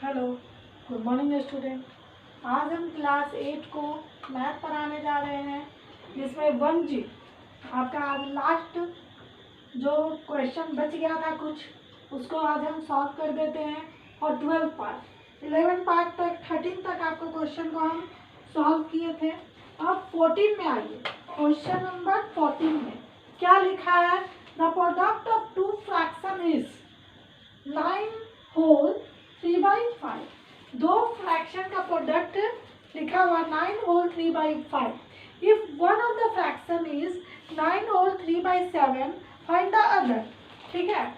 Hello, good morning student. आज हम class 8 को मैथ पढ़ाने जा रहे हैं, जिसमें 1G आपका आज लास्ट जो क्वेश्चन बच गया था कुछ, उसको आज हम सॉल्व कर देते हैं। और 12 पार्ट 11 पार्ट तक 13 तक आपको क्वेश्चन को हम सॉल्व किए थे। अब 14 में आइए। क्वेश्चन नंबर 14 में क्या लिखा है? The product of two fraction is 9 whole 3/5। दो फ्रैक्शन का प्रोडक्ट लिखा हुआ 9 whole 3/5। If one of the fraction is 9 whole 3/7 find the other. ठीक है,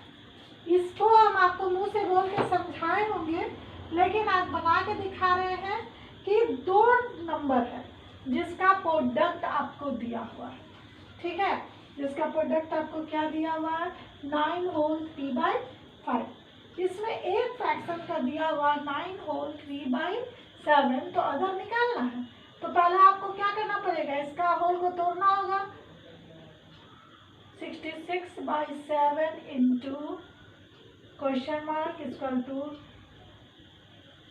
इसको हम आपको मुंह से बोल के समझाए होंगे, लेकिन आज बना के दिखा रहे हैं कि दो नंबर है जिसका प्रोडक्ट आपको दिया हुआ है। ठीक है, जिसका प्रोडक्ट आपको क्या दिया हुआ है? 9 होल 3/5। इसमें एक फ्रैक्शन का दिया हुआ 9 होल 3/7, तो अदर निकालना है। तो पहले आपको क्या करना पड़ेगा? इसका होल को तोड़ना होगा। 66/7 into question mark equal to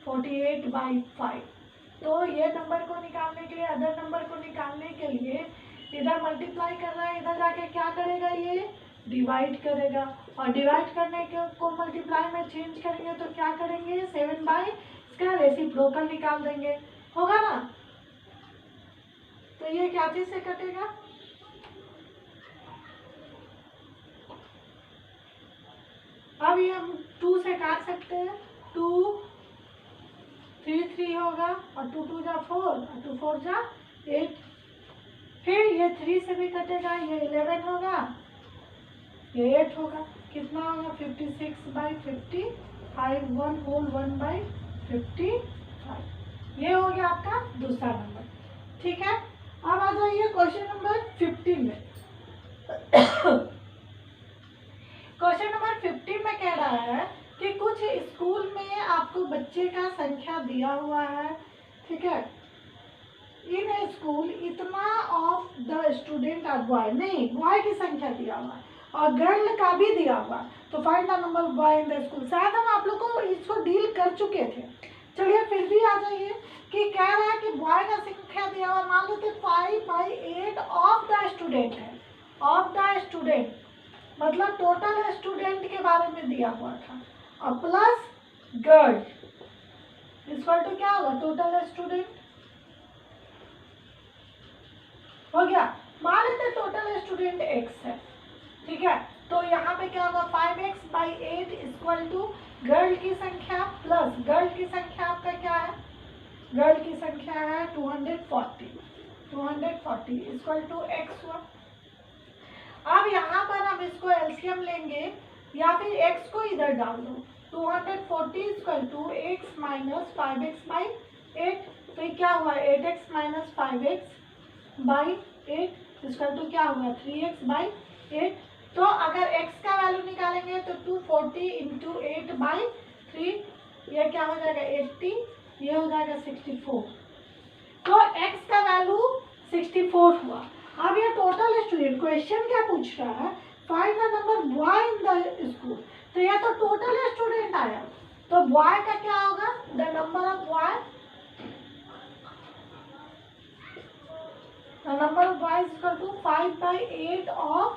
48/5। तो ये नंबर को निकालने के लिए, अदर नंबर को निकालने के लिए इधर मल्टीप्लाई कर रहा है, इधर जाके क्या करेगा? ये डिवाइड करेगा। और डिवाइड करने के को मल्टीप्लाई में चेंज करेंगे तो क्या करेंगे? 7/, इसका रेसिप्रोकल निकाल देंगे, होगा ना? तो ये क्या चीज से कटेगा? अब ये हम 2 से काट सकते हैं। 2 3 3 होगा, और 2 2 जा 4, और 2 4 जा 8। फिर ये 3 से भी कटेगा, ये 11 होगा, ये 8 होगा। कितना होगा? 56/55, 1 होल 1/55। ये हो गया आपका दूसरा नंबर। ठीक है, अब आ जाइए क्वेश्चन नंबर 15 में। क्वेश्चन नंबर 15 में कह रहा है कि कुछ स्कूल में आपको बच्चे का संख्या दिया हुआ है। ठीक है, इन स्कूल इतना of the student are boy, नहीं, बॉय की संख्या दिया हुआ है और गर्ल का भी दिया हुआ। तो find the number boy in the school. शायद हम आप लोग को इसको डील कर चुके थे। चलिए फिर भी आ जाइए कि कह रहा है कि बॉय का संख्या दिया हुआ, मान लेते 5/8 ऑफ द स्टूडेंट है। ऑफ द स्टूडेंट मतलब टोटल स्टूडेंट के बारे में दिया हुआ था, और प्लस गर्ल इक्वल टू क्या होगा? टोटल स्टूडेंट हो गया। मान लेते टोटल स्टूडेंट x है। ठीक है, तो यहाँ पे क्या होगा? 5x/8 इक्वल टू गर्ल की संख्या प्लस गर्ल की संख्या आपका क्या है? गर्ल की संख्या है 240। 240 इक्वल टू x हुआ। अब यहाँ पर हम इसको एलसीएम लेंगे, या फिर x को इधर डाल दो। 240 equal to x minus 5x/8। तो ये क्या हुआ? 8x minus 5x/8 equal to क्या हुआ? 3x/8। तो अगर x का वैल्यू निकालेंगे तो 240 इंटू 8/3, ये क्या हो जाएगा? 80, ये हो जाएगा 64। तो x का वैल्यू 64 हुआ। अब ये टोटल स्टूडेंट, क्वेश्चन क्या पूछ रहा है? Find the number boy in the school. तो ये तो टोटल स्टूडेंट आया, तो बॉय का क्या होगा? The number of boy, the number of boys is equal to 5/8 of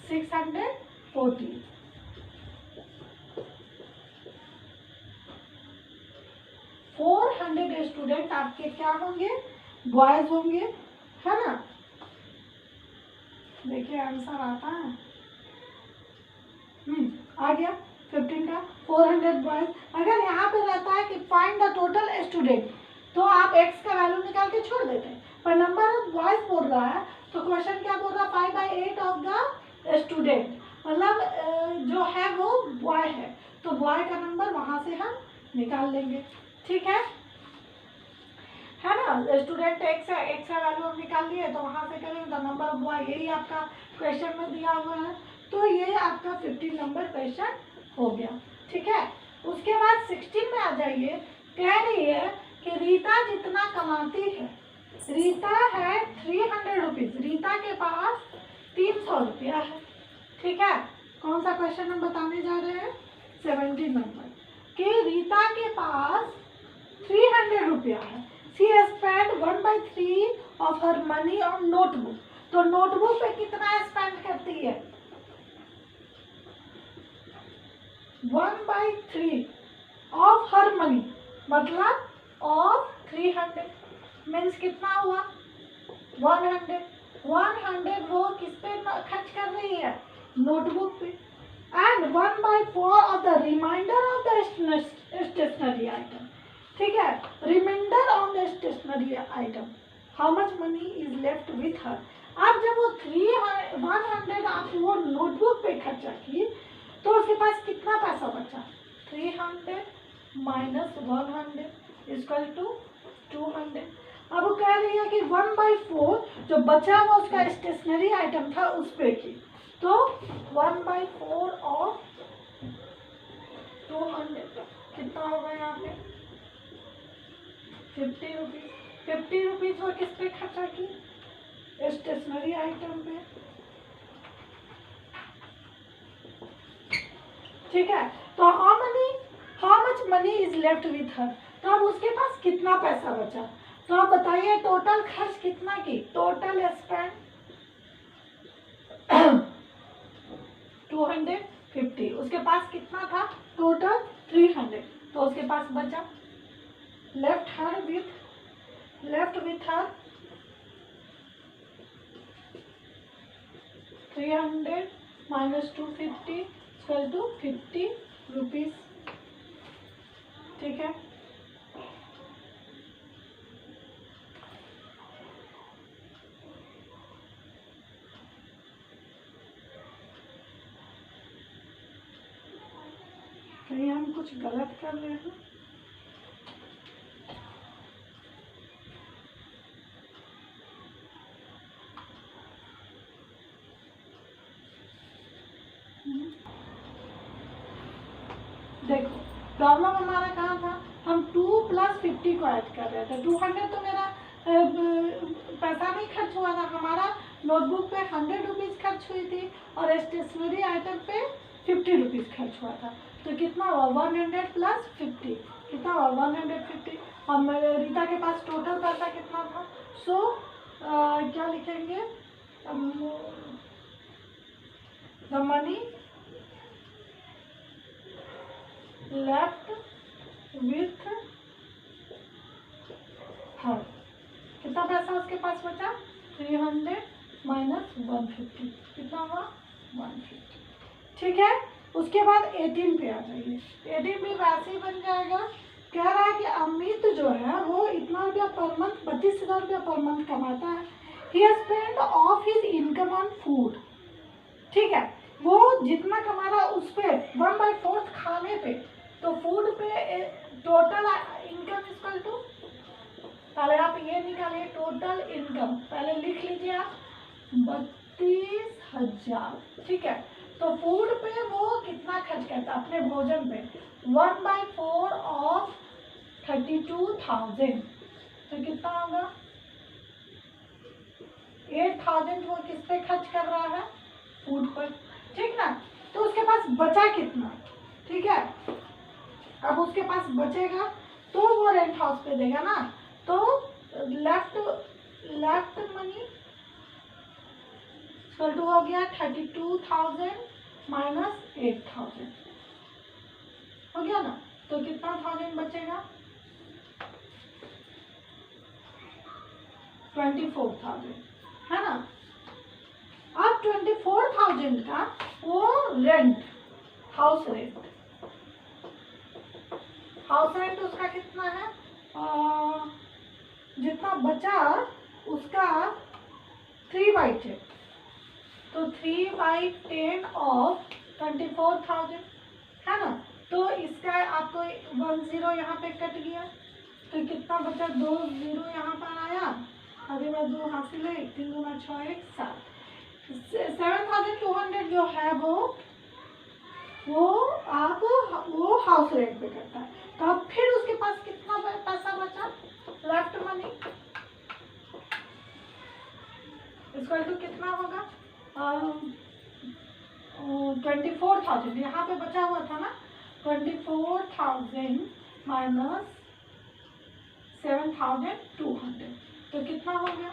640। 400 student आपके क्या होंगे? बॉयज होंगे, है ना? देखिए आंसर आता है। आ गया 15 का 400 बॉयज। अगर यहाँ पे रहता है कि फाइंड द टोटल स्टूडेंट, तो आप x का वैल्यू निकाल के छोड़ देते हैं, पर नंबर ऑफ बॉयज बोल रहा है, तो क्वेश्चन क्या बोल रहा है? 5/8 ऑफ द स्टूडेंट, मतलब जो है वो बॉय है, तो बॉय का नंबर वहां से हम निकाल लेंगे। ठीक है ना? स्टूडेंट x है, x का वैल्यू हम निकाल लिए, तो वहां से करेंगे तो नंबर ऑफ बॉय, यही आपका क्वेश्चन में दिया हुआ है। तो ये आपका 15 नंबर क्वेश्चन हो गया। ठीक है, उसके बाद 16 में आ जाइए। कह रही है कि रीता जितना कमाती है, रीता है 300 रुपीज, रीता के पास 300 रुपया है। ठीक है, कौन सा क्वेश्चन हम बताने जा रहे हैं? 17 नंबर। कि रीता के पास 300 रुपया है। She spend 1/3 of her money on notebook. तो नोटबुक पे कितना स्पेंड करती है? 1/3 ऑफ हर मनी, मतलब ऑफ 300 मीन्स कितना हुआ? 100। 100 वो किस पे खर्च कर रही है? नोटबुक पे। And 1/4 of the remainder of the stationery item. ठीक है, remainder on the stationery item, how much money is left with her. अब जब वो 100 आप वो नोटबुक पे खर्चा की तो उसके पास कितना पैसा बचा? 300 माइनस 100 इक्वल टू 200। अब वो कह रही है कि 1/4 जो बचा हुआ उसका स्टेशनरी आइटम था उस पे की, तो 1/4 ऑफ 200 कितना होगा यहाँ पे? 50 रुपीज। 50 रुपीज वो किस पे खर्चा की? स्टेशनरी आइटम पे। ठीक है, तो how much money is left with हर। तो अब उसके पास कितना पैसा बचा? तो आप बताइए टोटल खर्च कितना की? Total spend 250। उसके पास कितना था? टोटल 300। तो उसके पास बचा left with her 300 minus 250 equal to 50 rupees. ठीक है, कहीं हम कुछ गलत कर रहे हैं? देखो प्रॉब्लम हमारा कहाँ था? हम 2 + 50 को ऐड कर रहे थे। 200 तो मेरा पैसा नहीं खर्च हुआ था, हमारा नोटबुक पे 100 रुपीज़ खर्च हुई थी और स्टेशनरी आइटम पे 50 रुपीज़ खर्च हुआ था। तो कितना हुआ? 100 + 50 कितना हुआ? 150। और रीता के पास टोटल पैसा कितना था? सो क्या लिखेंगे? द मनी लेफ्ट विथ हर। कितना पैसा उसके पास बचा? 300 माइनस 150 कितना हुआ? 150। ठीक है, उसके बाद 18 पे आ जाइए। 18 भी वैसे ही बन जाएगा। कह रहा है कि अमित जो है वो इतना रुपया पर मंथ 32,000 रुपया पर मंथ कमाता है। He spend of his income on food. ठीक है, वो जितना कमा रहा उस पे 1/4 खाने पे, तो फूड पे टोटल इनकम इक्वल टू, पहले आप ये निकालिए टोटल इनकम, पहले लिख लीजिए आप 32,000। ठीक है, तो फूड पे वो कितना खर्च करता है? अपने भोजन पे 1/4 ऑफ 32,000, तो कितना होगा? 8,000 वो किस पे खर्च कर रहा है? फूड पर। ठीक ना, तो उसके पास बचा कितना? ठीक है, अब उसके पास बचेगा तो वो रेंट हाउस पे देगा ना, तो लेफ्ट मनी इक्वल टू हो गया 32,000 माइनस 8,000 हो गया ना। तो कितना 1000 बचेगा? 24,000 है ना। अब 24,000 का वो रेंट, हाउस रेंट उसका कितना है? जितना बचा उसका 3/10, तो 3/10 ऑफ 24,000 है ना। तो इसका आपको 10 यहाँ पे कट गया, तो कितना बचा? 2 0 यहाँ पर आया, आगे में 2 हासिल है, 3 × 6 = 7। 7,200 जो है वो आप वो हाउस रेंट पे करता है। तो अब फिर उसके पास कितना पैसा बचा? लेफ्ट मनी इक्वल टू कितना होगा? 24,000 यहाँ पे बचा हुआ था ना, 24,000 माइनस 7,200, तो कितना हो गया?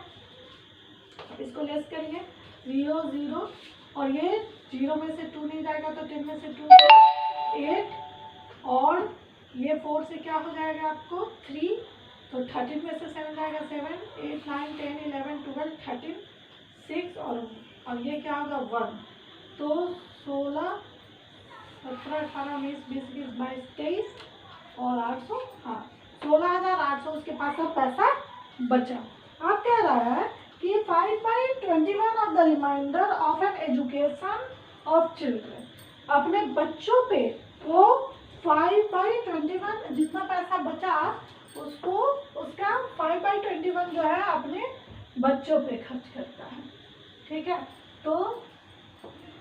इसको लेस करिए, 0 0 और ये 0 में से 2 नहीं जाएगा तो 10 में से 2 8 और ये 4 से क्या हो जाएगा आपको 3, तो 13 में से 7 जाएगा 7 8 9 10 11 12 13 6 और ये क्या होगा 1, तो 16 17 18 19 20 21 22 23 और 800, हाँ 16,800 उसके पास अब पैसा बचा। अब कह रहा है कि 5/21 of the remainder of an education of children, अपने बच्चों पे वो 5/21 जितना पैसा बचा उसको उसका 5/21 जो है अपने बच्चों पे खर्च करता है। ठीक है, तो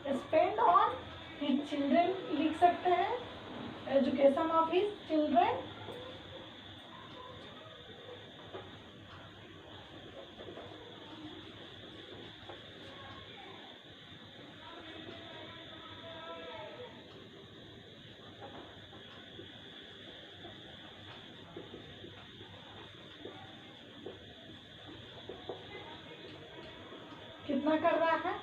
स्पेंड ऑन हिज चिल्ड्रन लिख सकते हैं, एजुकेशन ऑफ हिज चिल्ड्रन। कितना कर रहा है?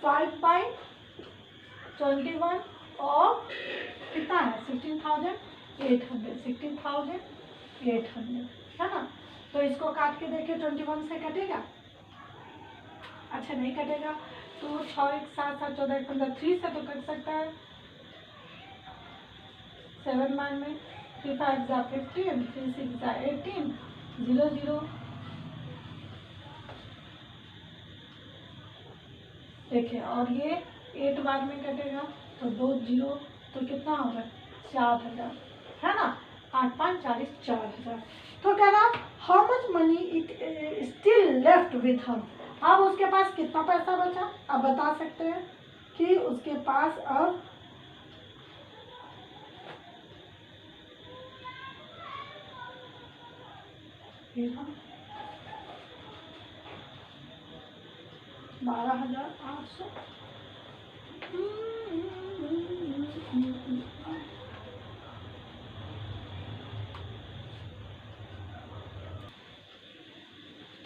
5/21 और कितना है 16,800 16,800 है ना। तो इसको काट के देखिए 21 से कटेगा? अच्छा नहीं कटेगा, तो 6 1 7 7 14 1 15 3 से तो कट सकता है, 7 9 में 3 5 15 3 6 18 0 0। देखिए और ये 8 बाद में कटेगा तो 2 0, तो कितना होगा 4,000 है ना, 8 5 40 4,000। तो कह रहा how much money it still left with हम, अब उसके पास कितना पैसा बचा। अब बता सकते हैं कि उसके पास अब $12,800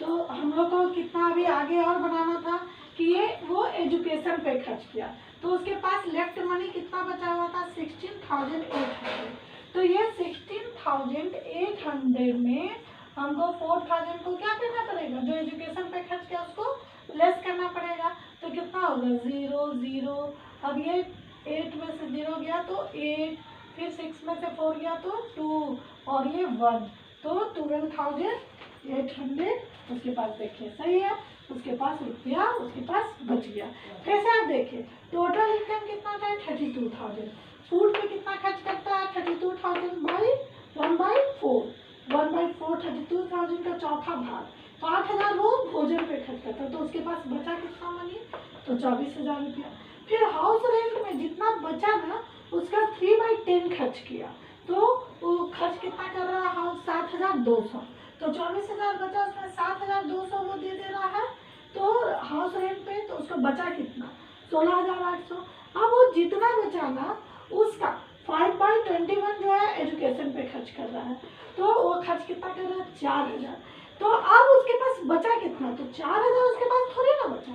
तो हम लोग को कितना अभी आगे और बनाना था कि ये वो एजुकेशन पे खर्च किया, तो उसके पास लेफ्ट मनी कितना बचा हुआ था 16,800। तो ये 16,800 में हमको 4,000 को क्या करना पड़ेगा, जो एजुकेशन पे खर्च किया उसको लेस करना पड़ेगा। तो कितना होगा 0 0, अब ये 8 में से 0 गया तो 8, फिर 6 में से 4 गया तो 2 और ये 1, तो 12,800 उसके पास। देखिए सही है, उसके पास रुपया उसके पास बच गया। कैसे आप देखिए टोटल इनकम कितना था 32,000, फूड पे कितना खर्च करता है 32,000 बाई 1/4, 1/4 32,000 का चौथा भाग, तो 8,000 वो भोजन पे खर्च करता है, तो उसके पास बचा कितना मनी, तो 24,000 रुपया। फिर हाउस रेंट में जितना बचा ना उसका 3/10 खर्च किया, तो वो खर्च कितना कर रहा है हाउस 7,200, तो 24,000 बचा, उसमें 7,200 वो दे रहा है तो हाउस रेंट पे, तो उसको बचा कितना 16,800। अब वो जितना बचा ना उसका 5/21 जो है एजुकेशन पे खर्च कर रहा है, तो वो खर्च कितना कर रहा है 4,000। तो अब उसके पास बचा कितना, तो 4,000 उसके पास थोड़ी ना बचा,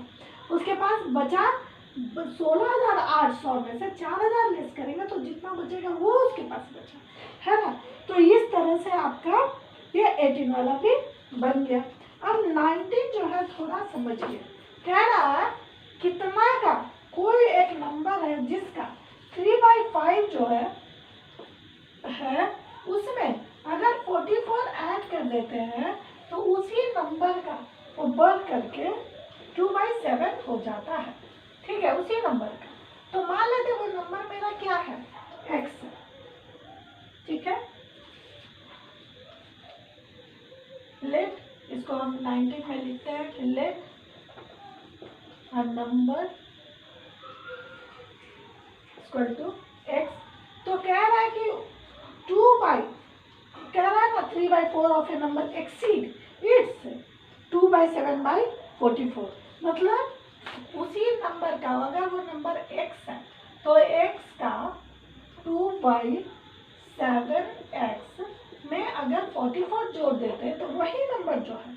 उसके पास बचा 16,800 में से 4,000 लेस करेंगे तो जितना बचेगा वो उसके पास बचा है ना। तो इस तरह से आपका ये 18 वाला भी बन गया। अब 19 जो है थोड़ा समझिए, कह रहा है कितना का कोई एक नंबर है जिसका 3/5 जो है उसमें अगर 44 ऐड कर देते हैं तो उसी नंबर का वो बढ़ करके 2/7 हो जाता है। ठीक है, उसी नंबर का, तो मान लेते वो नंबर मेरा क्या है x है। ठीक है, लेट इसको हम 19 में लिखते हैं कि let a number equal to x। तो कह रहा है कि 3/4 of a number exceed its 2/7/44, मतलब उसी नंबर का, अगर वो नंबर x है तो x का 2/7x में अगर 44 जोड़ देते हैं तो वही नंबर जो है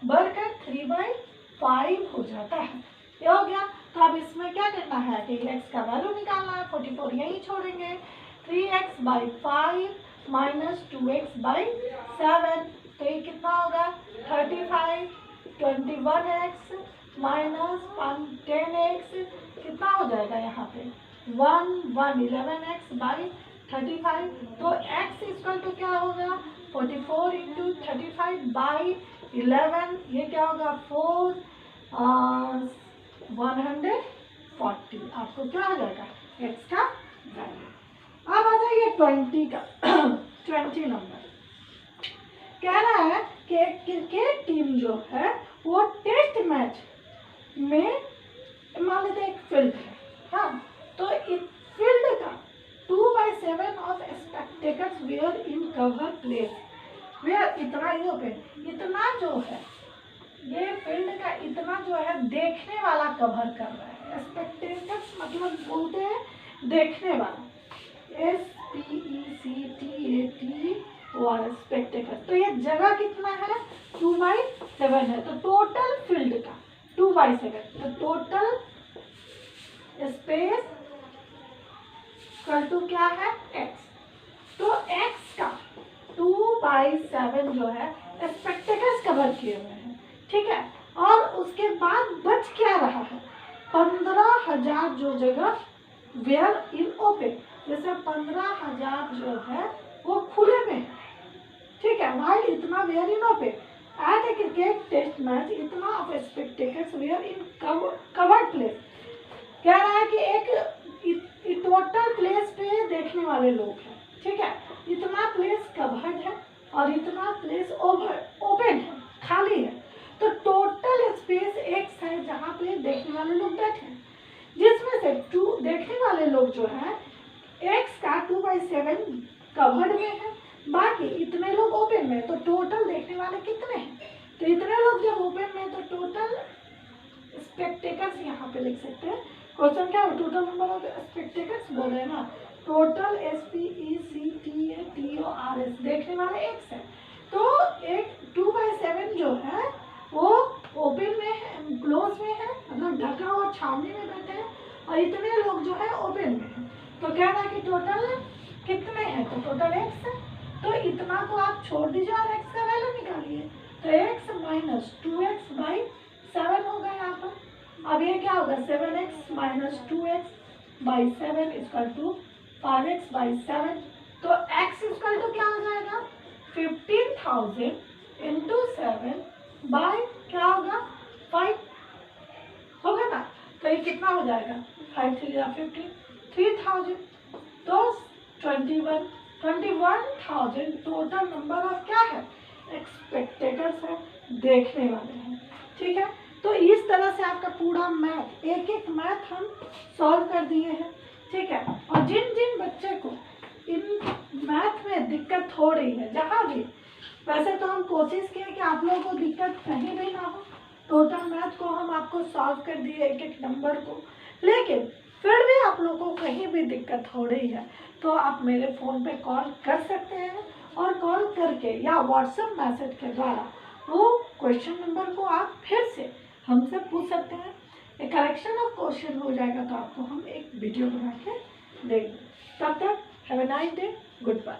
बढ़कर 3/5 हो जाता है। ये हो गया। तो अब इसमें क्या करना है कि x का वैल्यू निकालना है, 44 यहीं छोड़ेंगे। 3x/5 माइनस 2x/7, तो ये कितना होगा 35। 21x माइनस 10x कितना हो जाएगा यहाँ पे 11x/35। तो x इक्वल टू क्या होगा 44 इंटू 35/11, ये क्या होगा 140। आपको क्या हो जाएगा x का वैल्यू। अब आ जाइए 20 का 20 नंबर। कह रहा है कि क्रिकेट टीम जो है वो टेस्ट मैच में मान लेते एक फील्ड है, हाँ, तो इस फील्ड का 2/7 of spectacles where in cover place where इतना ही ओपन, इतना जो है ये फील्ड का इतना जो है देखने वाला कवर कर रहा है। स्पेक्टेकल्स मतलब बोलते हैं देखने वाला, SPECTATOR स्पेक्टेकल्स। तो ये जगह कितना है 2/7 है, तो टोटल फील्ड का 2/7, तो टोटल स्पेस इक्वल टू क्या है x। तो x का 2/7 जो है स्पेक्टेकल्स कवर किए हुए हैं, ठीक है। और उसके बाद बच क्या रहा है 15,000 जो जगह वेयर इन ओपन, जैसे 15,000 जो है वो खुले में है, ठीक है। वाइल इतना wear in open at a cricket test match इतना of spectacles where in covered place. कह रहा है कि एक टोटल प्लेस पे देखने वाले लोग हैं, ठीक है। इतना प्लेस कवर्ड है और इतना प्लेस ओपन है, खाली है। तो टोटल स्पेस x है जहाँ पे देखने वाले लोग बैठे हैं, जिसमें से 2 देखने वाले लोग जो है x का 2/7 कवर्ड में है, बाकी इतने लोग ओपन में। तो टोटल देखने वाले कितने हैं, तो इतने लोग जब ओपन में तो टोटल स्पेक्टेकल्स यहाँ पे लिख सकते हैं। क्वेश्चन क्या है टोटल नंबर ऑफ स्पेक्टेकल्स बोल रहे हैं ना, टोटल SPECTATORS देखने वाले x है। तो एक 2/7 जो है वो ओपन में है, क्लोज में है, मतलब ढका हुआ छावनी में बैठे हैं, और इतने लोग जो है ओपन में है। तो कह रहा है कि टोटल कितने हैं, तो टोटल x है। तो इतना को आप छोड़ दीजिए और x का वैल्यू निकालिए, तो x माइनस 2x/7 होगा यहाँ पर। अब ये क्या होगा 7x minus 2x/7 equal to 5x/7। तो x इक्वल टू क्या हो जाएगा 15,000 इंटू 7 बाय क्या होगा 5 होगा ना। तो ये कितना हो जाएगा 5 3 15 3,000। तो 21,000 टोटल नंबर ऑफ क्या है स्पेक्टेटर्स है, देखने वाले हैं, ठीक है। तो इस तरह से आपका पूरा मैथ एक एक मैथ हम सॉल्व कर दिए हैं, ठीक है। और जिन जिन बच्चे को इन मैथ में दिक्कत हो रही है जहाँ भी, वैसे तो हम कोशिश किए कि आप लोगों को दिक्कत कहीं भी ना हो, टोटल मैथ को हम आपको सॉल्व कर दिए एक एक नंबर को, लेकिन फिर भी आप लोगों को कहीं भी दिक्कत हो रही है तो आप मेरे फ़ोन पे कॉल कर सकते हैं, और कॉल करके या व्हाट्सएप मैसेज के द्वारा वो क्वेश्चन नंबर को आप फिर से हमसे पूछ सकते हैं। एक करेक्शन ऑफ क्वेश्चन हो जाएगा तो आपको हम एक वीडियो बना के देंगे। तब तक have a nice day, good bye.